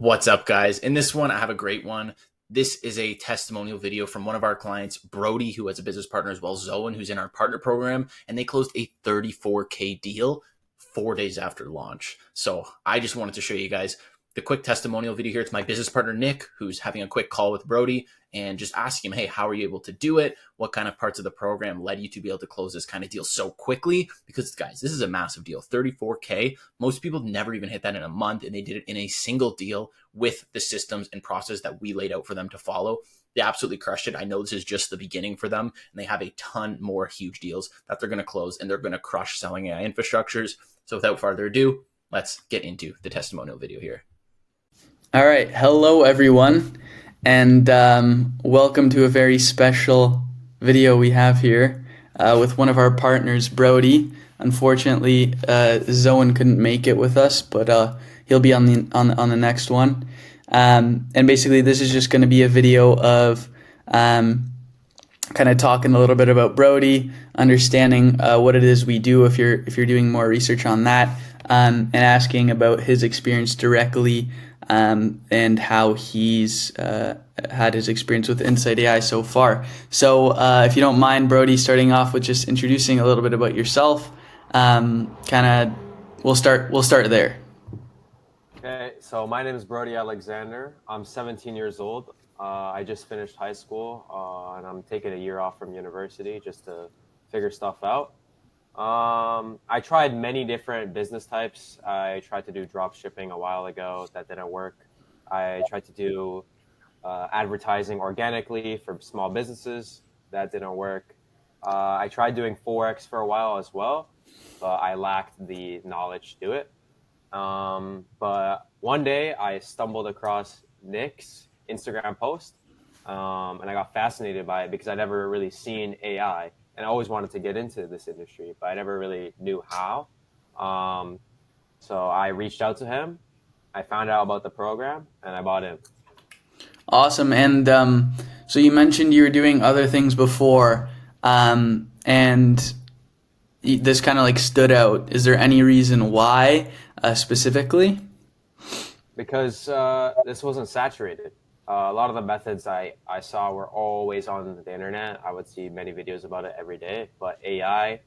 What's up, guys? In this one, I have a great one. This is a testimonial video from one of our clients, Brody, who has a business partner as well, Zoan, who's in our partner program, and they closed a 34K deal 4 days after launch. So I just wanted to show you guys the quick testimonial video here. It's my business partner, Nick, who's having a quick call with Brody and just asking him, hey, how are you able to do it? What kind of parts of the program led you to be able to close this kind of deal so quickly? Because, guys, this is a massive deal. 34K. Most people never even hit that in a month, and they did it in a single deal with the systems and process that we laid out for them to follow. They absolutely crushed it. I know this is just the beginning for them, and they have a ton more huge deals that they're going to close, and they're going to crush selling AI infrastructures. So without further ado, let's get into the testimonial video here. All right. Hello, everyone, and welcome to a very special video we have here with one of our partners, Brody. Unfortunately, Zoan couldn't make it with us, but he'll be on the next one. And basically, this is just going to be a video of kind of talking a little bit about Brody, understanding what it is we do if you're doing more research on that, and asking about his experience directly. And how he's had his experience with Insight AI so far. So if you don't mind, Brody, starting off with just introducing a little bit about yourself, we'll start there. Okay, so my name is Brody Alexander. I'm 17 years old. I just finished high school, and I'm taking a year off from university just to figure stuff out. I tried many different business types. I tried to do drop shipping a while ago. That didn't work. I tried to do advertising organically for small businesses. That didn't work. I tried doing Forex for a while as well, but I lacked the knowledge to do it. But one day I stumbled across Nick's Instagram post, and I got fascinated by it because I'd never really seen AI. And I always wanted to get into this industry, but I never really knew how. So I reached out to him. I found out about the program, and I bought in. Awesome. And so you mentioned you were doing other things before, and this kind of like stood out. Is there any reason why specifically? Because this wasn't saturated. A lot of the methods I saw were always on the internet. I would see many videos about it every day, but AI,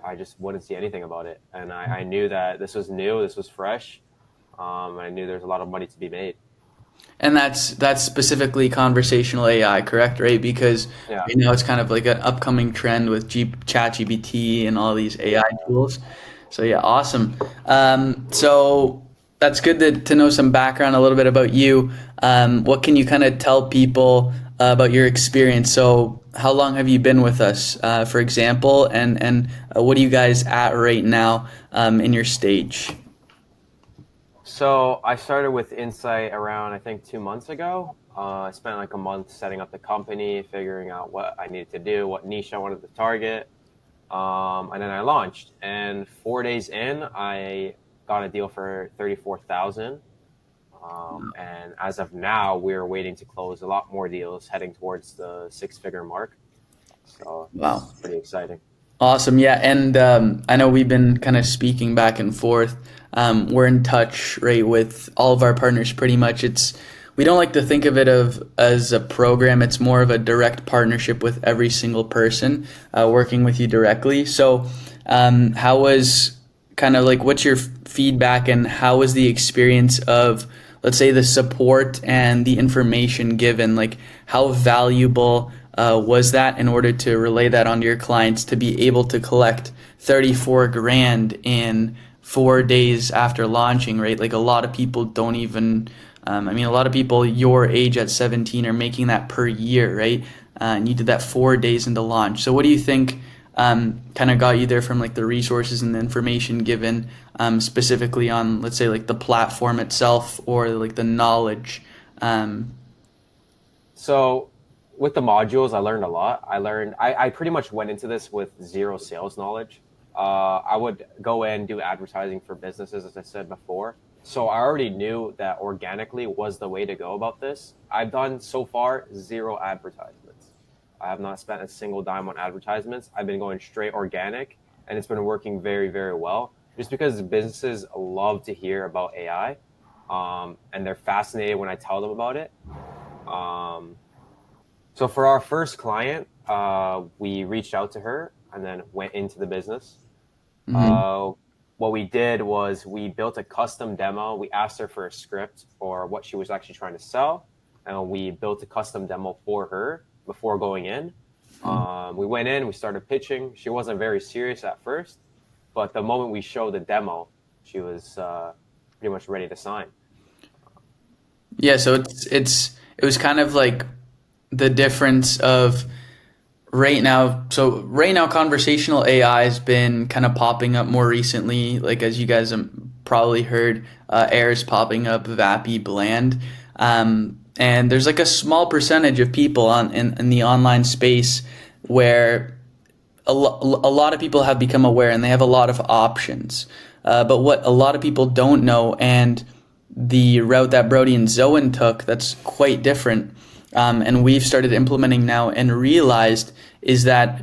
I just wouldn't see anything about it. And I knew that this was new, this was fresh. I knew there's a lot of money to be made. And that's specifically conversational AI, correct? Right? Because Yeah. you know it's kind of like an upcoming trend with ChatGPT and all these AI tools. So yeah, awesome. So that's good to know some background, a little bit about you. What can you kind of tell people about your experience? So how long have you been with us, for example, and what are you guys at right now in your stage? So I started with Insight around, I think, 2 months ago. I spent like a month setting up the company, figuring out what I needed to do, what niche I wanted to target. And then I launched. And 4 days in, I got a deal for 34,000. And as of now, we're waiting to close a lot more deals, heading towards the six-figure mark. So Wow. it's pretty exciting. Awesome. Yeah. And I know we've been kind of speaking back and forth. We're in touch, right, with all of our partners pretty much. We don't like to think of it as a program. It's more of a direct partnership with every single person working with you directly. So how was kind of like, what's your feedback and how was the experience of, let's say, the support and the information given? Like, how valuable was that in order to relay that onto your clients to be able to collect 34 grand in 4 days after launching, right? Like a lot of people don't even, a lot of people your age at 17 are making that per year, right? And you did that 4 days into launch. So what do you think kind of got you there from like the resources and the information given specifically on, let's say, like the platform itself or like the knowledge? So with the modules, I learned a lot. I pretty much went into this with zero sales knowledge. I would go in, do advertising for businesses, as I said before. So I already knew that organically was the way to go about this. I've done so far 0 advertisements. I have not spent a single dime on advertisements. I've been going straight organic, and it's been working very, very well. Just because businesses love to hear about AI, and they're fascinated when I tell them about it. So for our first client, we reached out to her and then went into the business. What we did was we built a custom demo. We asked her for a script or what she was actually trying to sell, and we built a custom demo for her before going in. We went in, we started pitching. She wasn't very serious at first, but the moment we showed the demo, she was pretty much ready to sign. Yeah, so it was kind of like the difference of right now. So right now, conversational AI has been kind of popping up more recently. Like as you guys have probably heard, Air's popping up, Vappy, Bland, and there's like a small percentage of people in the online space where a lot of people have become aware and they have a lot of options. But what a lot of people don't know, and the route that Brody and Zoen took, that's quite different, and we've started implementing now and realized is that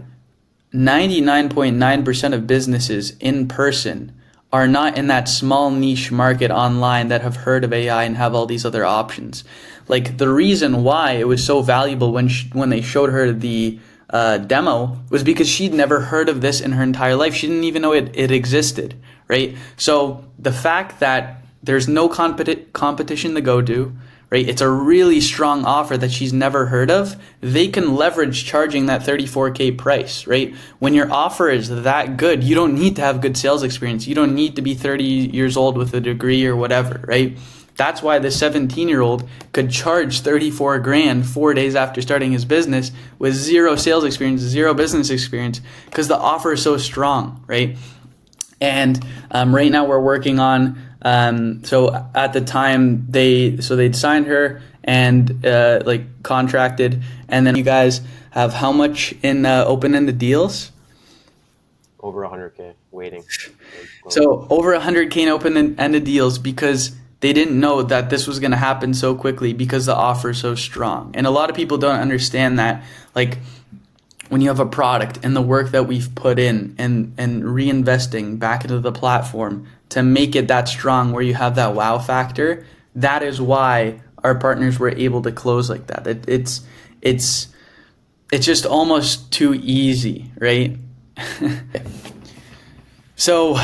99.9% of businesses in person are not in that small niche market online that have heard of AI and have all these other options. Like the reason why it was so valuable when they showed her the demo was because she'd never heard of this in her entire life. She didn't even know it existed, right? So the fact that there's no competition to go to, right? It's a really strong offer that she's never heard of. They can leverage charging that 34K price, right? When your offer is that good, you don't need to have good sales experience. You don't need to be 30 years old with a degree or whatever, right? That's why the 17-year-old could charge 34 grand 4 days after starting his business with zero sales experience, zero business experience, because the offer is so strong, right? And right now we're working on, so at the time they'd signed her and like contracted, and then you guys have how much in open-ended deals? Over 100K waiting. So over 100K in open-ended deals because they didn't know that this was going to happen so quickly because the offer is so strong. And a lot of people don't understand that, like, when you have a product and the work that we've put in and reinvesting back into the platform to make it that strong where you have that wow factor, that is why our partners were able to close like that. It's just almost too easy, right? So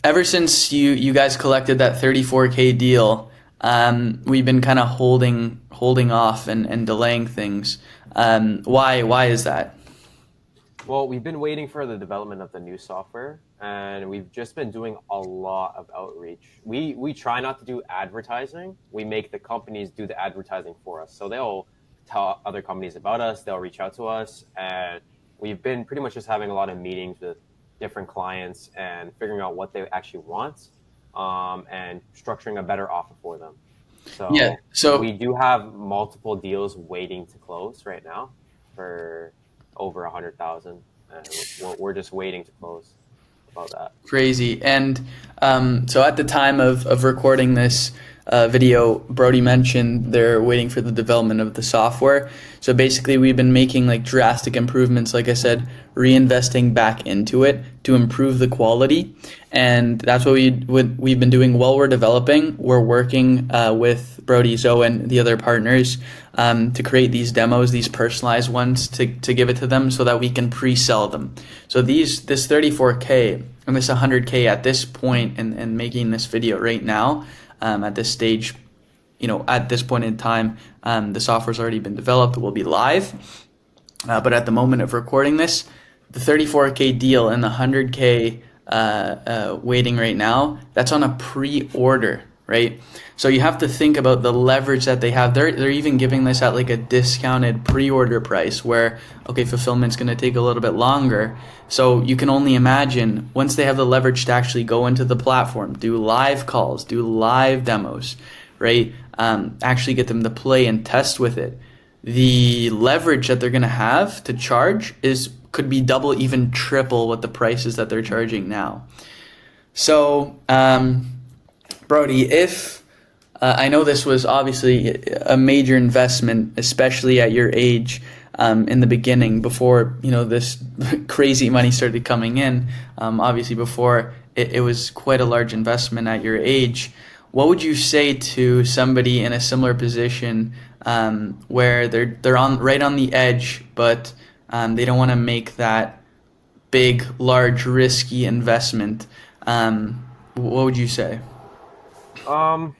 ever since you guys collected that 34K deal, we've been kind of holding off and delaying things. Why is that? Well, we've been waiting for the development of the new software, and we've just been doing a lot of outreach. We try not to do advertising. We make the companies do the advertising for us. So they'll tell other companies about us, they'll reach out to us, and we've been pretty much just having a lot of meetings with different clients and figuring out what they actually want, and structuring a better offer for them. So we do have multiple deals waiting to close right now for over 100,000, and we're just waiting to close about that. Crazy. And so at the time of recording this video, Brody mentioned they're waiting for the development of the software. So basically we've been making like drastic improvements, like I said, reinvesting back into it to improve the quality. And that's what we've been doing while we're developing. We're working with Brody, Zoe, and the other partners to create these demos, these personalized ones to give it to them so that we can pre-sell them. So this 34K and this 100K at this point in making this video right now, at this stage, at this point in time, the software's already been developed. It will be live. But at the moment of recording this, the 34K deal and the 100K waiting right now, that's on a pre-order, right? So you have to think about the leverage that they have. They're even giving this at like a discounted pre-order price where, okay, fulfillment's going to take a little bit longer. So you can only imagine once they have the leverage to actually go into the platform, do live calls, do live demos, right? Actually get them to play and test with it. The leverage that they're going to have to charge could be double, even triple what the prices that they're charging now. So, Brody, if I know this was obviously a major investment, especially at your age, in the beginning, before this crazy money started coming in. Obviously, before it was quite a large investment at your age. what would you say to somebody in a similar position, where they're on right on the edge, but they don't want to make that big, large, risky investment? What would you say? Um,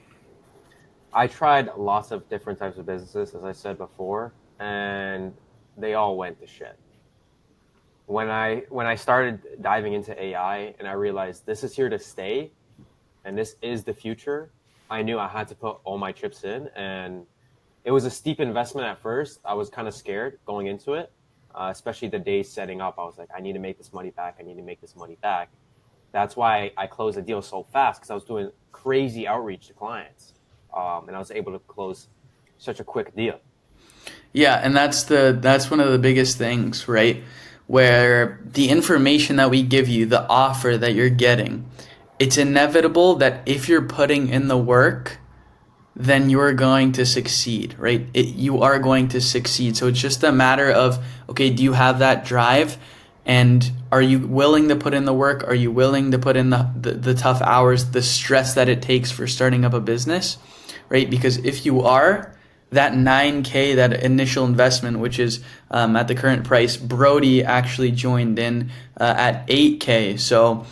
I tried lots of different types of businesses, as I said before, and they all went to shit. When I started diving into AI and I realized this is here to stay and this is the future, I knew I had to put all my chips in, and it was a steep investment at first. I was kind of scared going into it, especially the days setting up. I was like, I need to make this money back. I need to make this money back. That's why I closed the deal so fast, because I was doing crazy outreach to clients, and I was able to close such a quick deal. Yeah, and that's one of the biggest things, right? Where the information that we give you, the offer that you're getting, it's inevitable that if you're putting in the work, then you're going to succeed, right? You are going to succeed. So it's just a matter of, okay, do you have that drive? And are you willing to put in the work? Are you willing to put in the tough hours, the stress that it takes for starting up a business, right? Because if you are, that 9K, that initial investment, which is at the current price, Brody actually joined in at 8K. So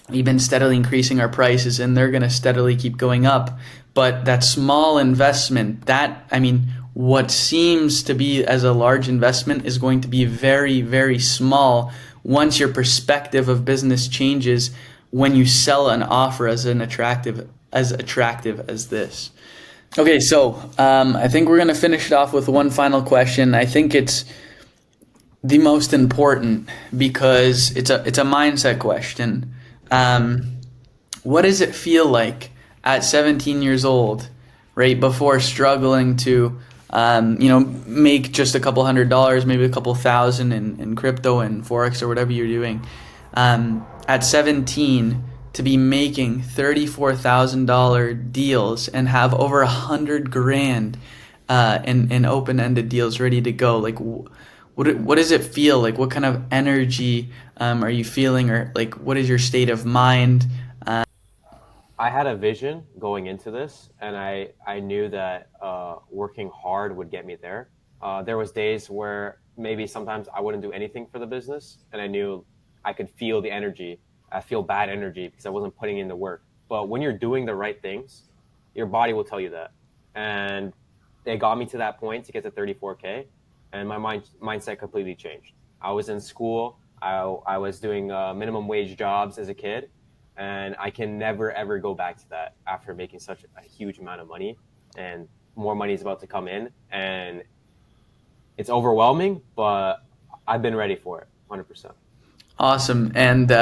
we've been steadily increasing our prices, and they're going to steadily keep going up. But that small investment, what seems to be as a large investment is going to be very, very small once your perspective of business changes when you sell an offer as attractive as this. Okay, so I think we're going to finish it off with one final question. I think it's the most important because it's a mindset question. What does it feel like at 17 years old, right, before struggling to, make just a couple $100, maybe a couple thousand in crypto and Forex or whatever you're doing, at 17 to be making $34,000 deals and have over 100 grand in open-ended deals ready to go? Like, what does it feel like? What kind of energy are you feeling, or like what is your state of mind? I had a vision going into this, and I knew that working hard would get me there. There was days where maybe sometimes I wouldn't do anything for the business, and I knew I could feel the energy. I feel bad energy because I wasn't putting in the work. But when you're doing the right things, your body will tell you that. And it got me to that point to get to 34K, and my mindset completely changed. I was in school. I was doing minimum wage jobs as a kid, and I can never ever go back to that after making such a huge amount of money, and more money is about to come in, and it's overwhelming, but I've been ready for it 100%. Awesome. And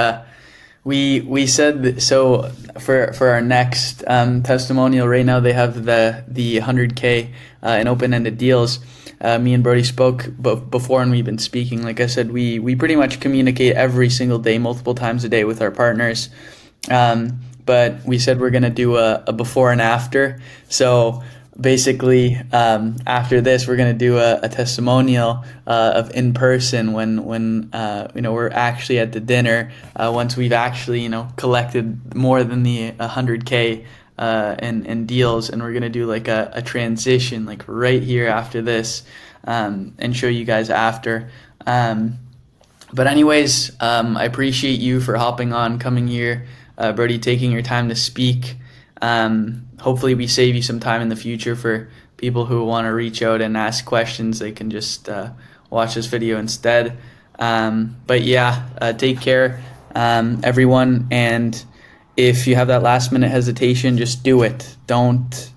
we said that, so for our next testimonial right now, they have the 100K in open-ended deals. Me and Brody spoke before, and we've been speaking. Like I said, we pretty much communicate every single day, multiple times a day with our partners. But we said we're going to do a before and after. So basically, after this, we're going to do a testimonial of in person when we're actually at the dinner, once we've actually collected more than the 100K in deals, and we're going to do like a transition like right here after this, and show you guys after. But anyways, I appreciate you for hopping on, coming here, Brody, taking your time to speak. Hopefully we save you some time in the future for people who want to reach out and ask questions. They can just watch this video instead. But yeah, take care, everyone. And if you have that last minute hesitation, just do it. Don't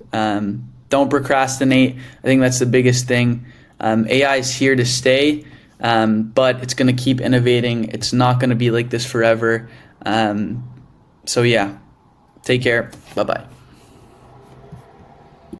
procrastinate. I think that's the biggest thing. AI is here to stay, but it's going to keep innovating. It's not going to be like this forever. So yeah, take care. Bye-bye.